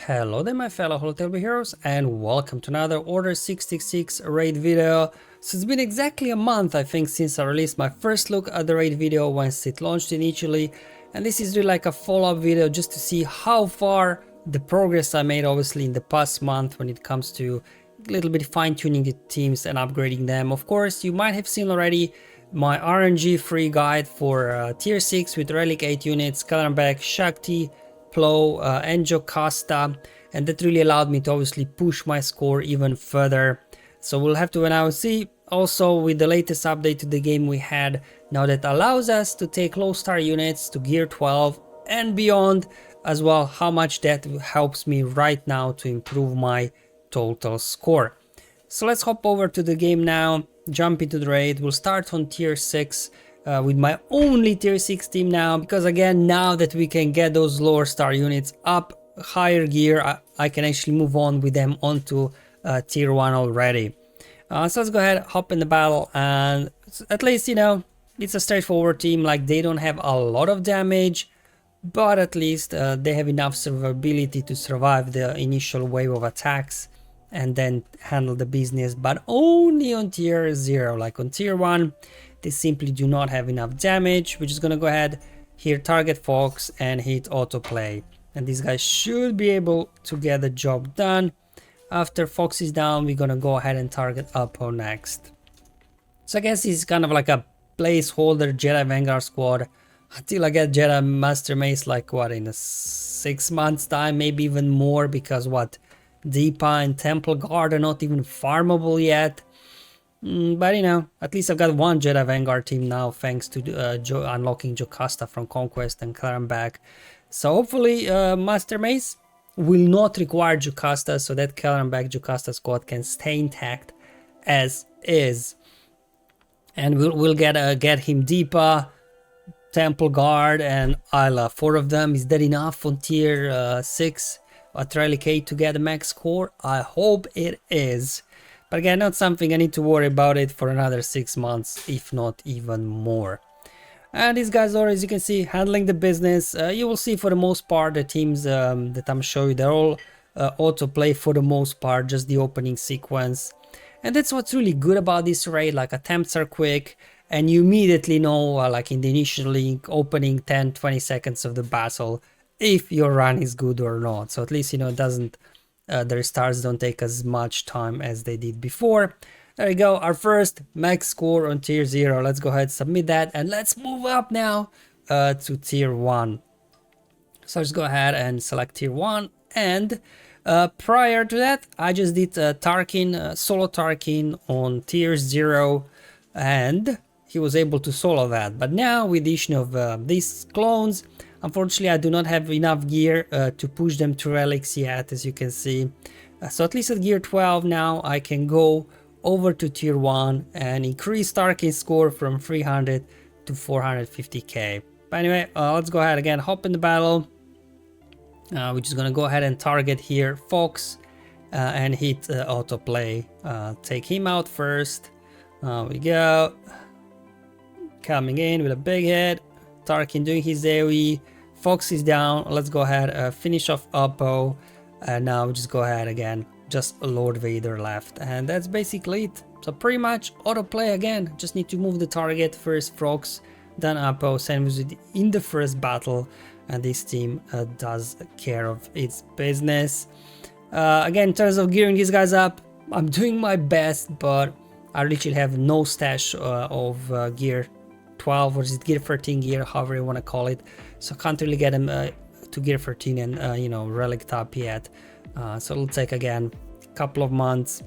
Hello there my fellow Holotable heroes and welcome to another Order 666 raid video. So it's been exactly a month I think since I released my first look at the raid video once it launched initially, and this is really like a follow-up video just to see how far the progress I made obviously in the past month when it comes to a little bit fine-tuning the teams and upgrading them. Of course you might have seen already my RNG free guide for tier 6 with relic 8 units, Kelleran Shakti, Plo, and Jocasta, and that really allowed me to obviously push my score even further. So we'll have to now see also with the latest update to the game we had now that allows us to take low star units to gear 12 and beyond as well, how much that helps me right now to improve my total score. So let's hop over to the game now, jump into the raid. We'll start on tier 6 with my only tier 6 team now, because again now that we can get those lower star units up higher gear, I can actually move on with them onto tier 1 already. So let's go ahead, hop in the battle, and at least you know it's a straightforward team. Like, they don't have a lot of damage, but at least they have enough survivability to survive the initial wave of attacks and then handle the business, but only on tier 0. Like on tier 1 they simply do not have enough damage. We're just gonna go ahead here, target Fox and hit autoplay, and these guys should be able to get the job done. After Fox is down, we're gonna go ahead and target Uppo next. So I guess it's kind of like a placeholder Jedi Vanguard squad until I get Jedi Master Mace, like what, in a 6 months time, maybe even more, because what, Deepa and Temple Guard are not even farmable yet. But you know, at least I've got one Jedi Vanguard team now thanks to unlocking Jocasta from Conquest and Kelleran. So hopefully Master Mace will not require Jocasta, so that Kelleran Jocasta squad can stay intact as is. And we'll get him Deepa, Temple Guard and Isla. 4 of them. Is that enough on tier 6 at Relic 8 to get a max score? I hope it is. But again, not something I need to worry about it for another 6 months, if not even more. And these guys are, as you can see, handling the business. You will see for the most part the teams that I'm showing you, they're all autoplay for the most part, just the opening sequence. And that's what's really good about this raid. Like, attempts are quick and you immediately know, like in the initially opening 10-20 seconds of the battle, if your run is good or not. So at least you know it doesn't the restarts don't take as much time as they did before. There we go, our first max score on tier 0. Let's go ahead, submit that, and let's move up now to tier 1. So let's go ahead and select tier 1, and prior to that I just did Tarkin, solo Tarkin on tier 0, and he was able to solo that. But now with the addition of these clones, unfortunately I do not have enough gear to push them to relics yet, as you can see. So at least at gear 12 now I can go over to tier 1 and increase Tarkin's score from 300 to 450k. But anyway, let's go ahead again, hop in the battle. We're just gonna go ahead and target here Fox and hit autoplay. Take him out first. We go. Coming in with a big hit. Tarkin doing his AoE. Fox is down. Let's go ahead, finish off Uppo, and now just go ahead again, just Lord Vader left, and that's basically it. So pretty much autoplay again, just need to move the target first, Fox, then Uppo, same as in the first battle, and this team does care of its business. Again, in terms of gearing these guys up, I'm doing my best, but I literally have no stash of gear 12, or is it gear 13 gear, however you want to call it. So can't really get him to gear 13 and you know, relic top yet. So it'll take again a couple of months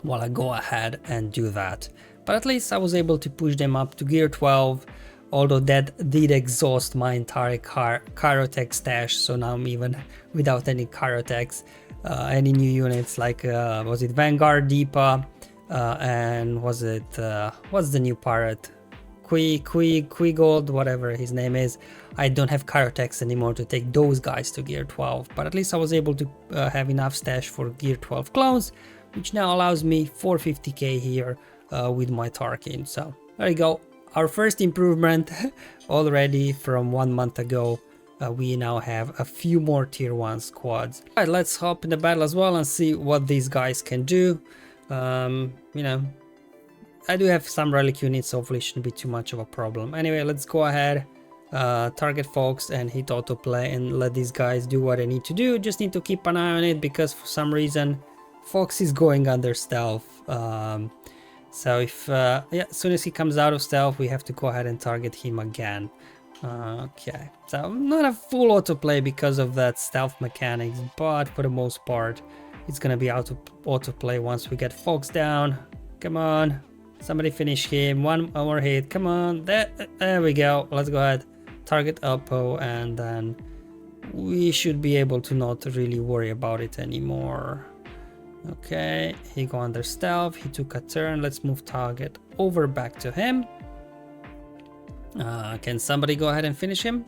while I go ahead and do that. But at least I was able to push them up to gear 12, although that did exhaust my entire Kyrotech stash. So now I'm even without any Kyrotechs, any new units like was it Vanguard, Deepa, and was it what's the new pirate? Qui Gold, whatever his name is. I don't have Kyrotechs anymore to take those guys to gear 12, but at least I was able to have enough stash for gear 12 clones, which now allows me 450k here with my Tarkin. So there you go, our first improvement already from 1 month ago we now have a few more tier 1 squads. Alright, let's hop in the battle as well and see what these guys can do. You know, I do have some relic units, so hopefully it shouldn't be too much of a problem. Anyway, let's go ahead, target Fox and hit autoplay and let these guys do what they need to do. Just need to keep an eye on it because for some reason Fox is going under stealth. So if, yeah, as soon as he comes out of stealth, we have to go ahead and target him again. Okay, so not a full autoplay because of that stealth mechanics, but for the most part, it's gonna be autoplay once we get Fox down. Come on, somebody finish him. One more hit. Come on, there we go. Let's go ahead, target Oppo, and then we should be able to not really worry about it anymore. Okay, he go under stealth, he took a turn. Let's move target over back to him. Can somebody go ahead and finish him?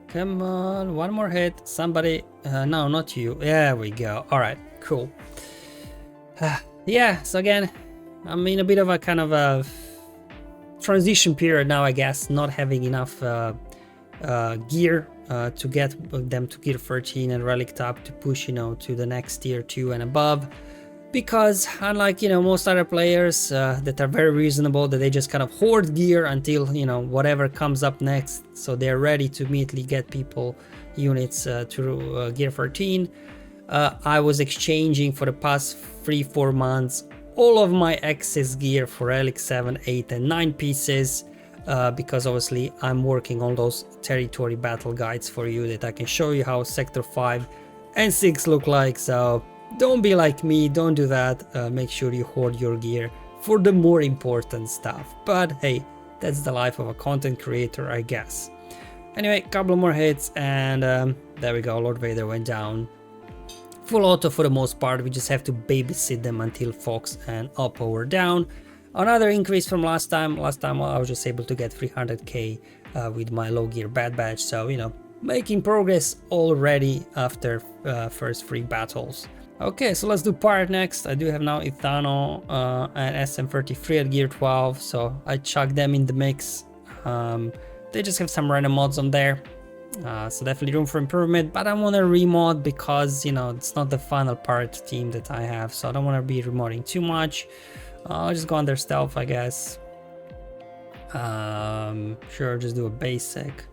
Come on, one more hit. Somebody, no, not you. There we go. All right, cool. Yeah, so again, I'm in a bit of a kind of a transition period now, I guess, not having enough gear to get them to gear 13 and relic top to push, you know, to the next tier 2 and above, because unlike, you know, most other players that are very reasonable, that they just kind of hoard gear until, you know, whatever comes up next, so they're ready to immediately get people units to gear 13. I was exchanging for the past 3-4 months all of my excess gear for relic 7, 8 and 9 pieces, because obviously I'm working on those territory battle guides for you that I can show you how sector 5 and 6 look like. So don't be like me, don't do that. Make sure you hoard your gear for the more important stuff. But hey, that's the life of a content creator, I guess. Anyway, couple more hits and there we go, Lord Vader went down. Full auto for the most part, we just have to babysit them until Fox and Oppo were down. Another increase from last time. Last time I was just able to get 300k with my low gear bad badge, so you know, making progress already after first 3 battles. Okay, so let's do pirate next. I do have now Ithano and SM33 at gear 12, so I chuck them in the mix. They just have some random mods on there, so definitely room for improvement, but I want to remod because, you know, it's not the final pirate team that I have, so I don't want to be remodding too much. I'll just go under stealth, I guess. Sure, just do a basic.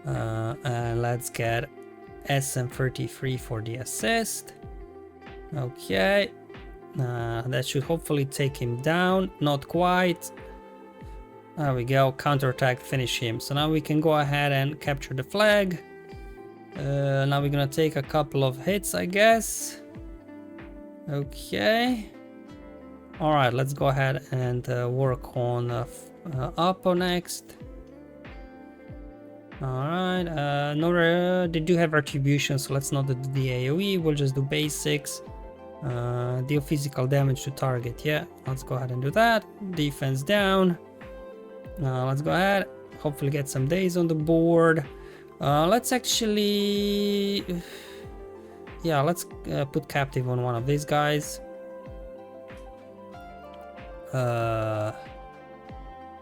And let's get SM33 for the assist. Okay. That should hopefully take him down. Not quite. There we go. Counterattack, finish him. So now we can go ahead and capture the flag. Now we're gonna take a couple of hits, I guess. Okay. Alright, let's go ahead and work on Oppo next. Alright, no, they do have retribution, so let's not do the AoE, we'll just do basics. Deal physical damage to target, yeah, let's go ahead and do that. Defense down. Let's go ahead, hopefully get some days on the board. Let's actually, yeah, let's put captive on one of these guys.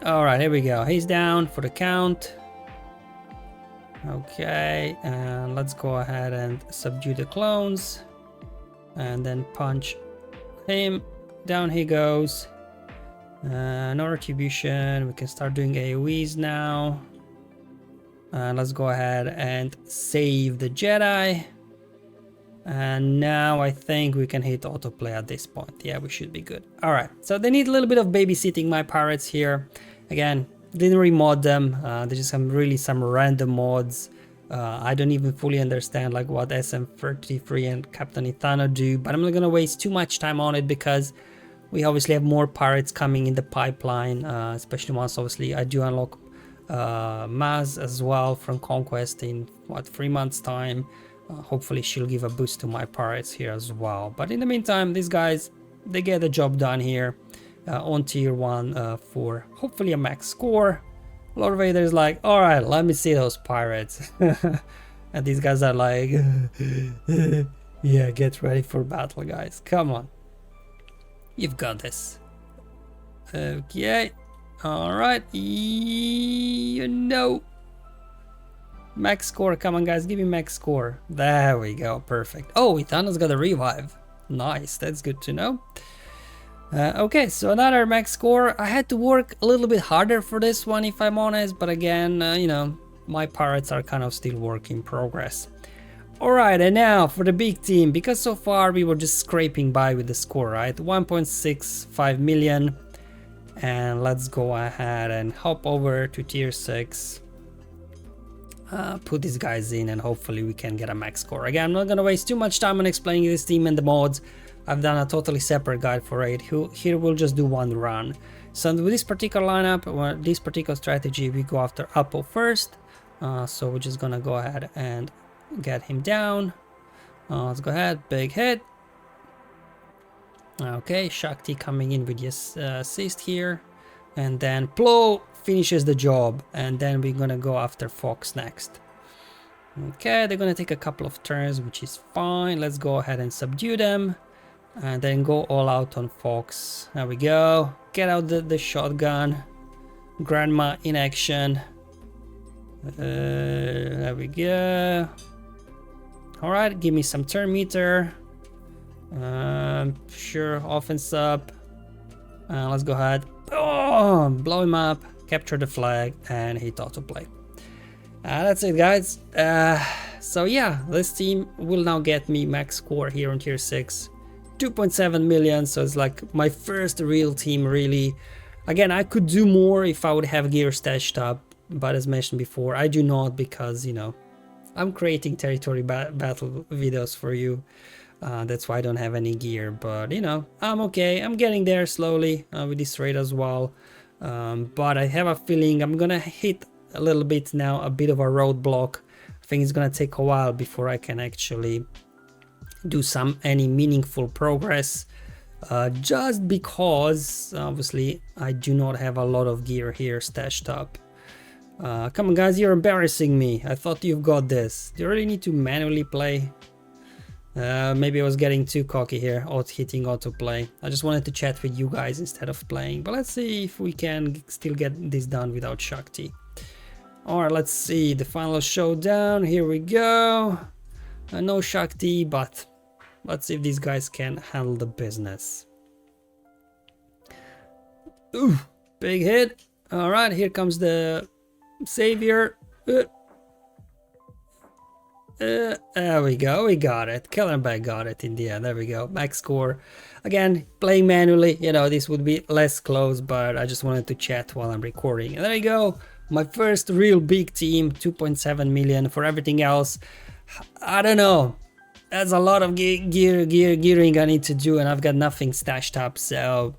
Alright, here we go. He's down for the count. Okay, and let's go ahead and subdue the clones. And then punch him. Down he goes. No retribution. We can start doing AoEs now. Let's go ahead and save the Jedi. And now I think we can hit autoplay at this point. Yeah, we should be good. All right, so they need a little bit of babysitting, my pirates here. Again, didn't remod them. There's just some random mods. I don't even fully understand like what SM33 and Captain Ithano do, but I'm not gonna waste too much time on it because we obviously have more pirates coming in the pipeline, especially once obviously I do unlock Maz as well from Conquest in what, 3 months time. Hopefully she'll give a boost to my pirates here as well. But in the meantime, these guys, they get the job done here on tier 1 for hopefully a max score. Lord Vader is like, all right, let me see those pirates. And these guys are like, yeah, get ready for battle, guys. Come on. You've got this. Okay. All right. You know. Max score, come on guys, give me max score. There we go, perfect. Oh, Ithana's got a revive. Nice, that's good to know. Okay, so another max score. I had to work a little bit harder for this one if I'm honest, but again, you know, my pirates are kind of still work in progress. Alright, and now for the big team, because so far we were just scraping by with the score, right? 1.65 million. And let's go ahead and hop over to tier 6. Put these guys in and hopefully we can get a max score. Again, I'm not gonna waste too much time on explaining this team and the mods. I've done a totally separate guide for it. Here we'll just do one run. So with this particular lineup, or this particular strategy, we go after Apple first. So we're just gonna go ahead and get him down. Let's go ahead, big hit. Okay, Shakti coming in with his assist here. And then Plo finishes the job. And then we're gonna go after Fox next. Okay, they're gonna take a couple of turns, which is fine. Let's go ahead and subdue them. And then go all out on Fox. There we go. Get out the shotgun. Grandma in action. There we go. Alright, give me some turn meter. Sure, offense up. Let's go ahead. Oh, blow him up. Capture the flag and hit autoplay. That's it, guys. So yeah, this team will now get me max score here on tier 6. 2.7 million, so it's like my first real team, really. Again, I could do more if I would have gear stashed up, but as mentioned before, I do not because, you know, I'm creating territory battle videos for you. That's why I don't have any gear, but you know, I'm okay. I'm getting there slowly with this raid as well. But I have a feeling I'm gonna hit a little bit now, a bit of a roadblock. I think it's gonna take a while before I can actually do any meaningful progress, just because obviously I do not have a lot of gear here stashed up. Come on guys, you're embarrassing me. I thought you've got this. Do you really need to manually play? Maybe I was getting too cocky here, hitting autoplay. I just wanted to chat with you guys instead of playing, but let's see if we can still get this done without Shakti. Alright, let's see the final showdown. Here we go. No Shakti, but let's see if these guys can handle the business. Ooh, big hit. Alright, here comes the savior. There we go, we got it. Kelleran got it in the end. There we go, max score. Again, playing manually, you know, this would be less close, but I just wanted to chat while I'm recording. And there you go, my first real big team, 2.7 million. For everything else, I don't know. That's a lot of gearing I need to do, and I've got nothing stashed up, so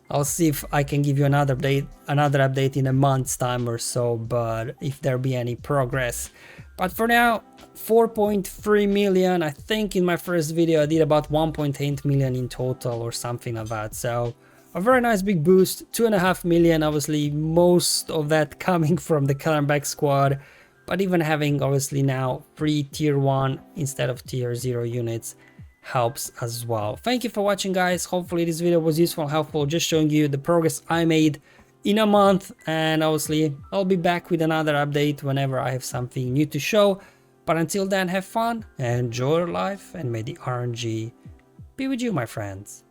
I'll see if I can give you another update in a month's time or so, but if there be any progress. But for now, 4.3 million. I think in my first video I did about 1.8 million in total or something like that. So a very nice big boost, 2.5 million. Obviously, most of that coming from the Kelleran squad. But even having obviously now 3 tier 1 instead of tier 0 units helps as well. Thank you for watching, guys. Hopefully this video was useful and helpful, just showing you the progress I made in a month, and obviously I'll be back with another update whenever I have something new to show. But until then, have fun, enjoy your life, and may the RNG be with you, my friends.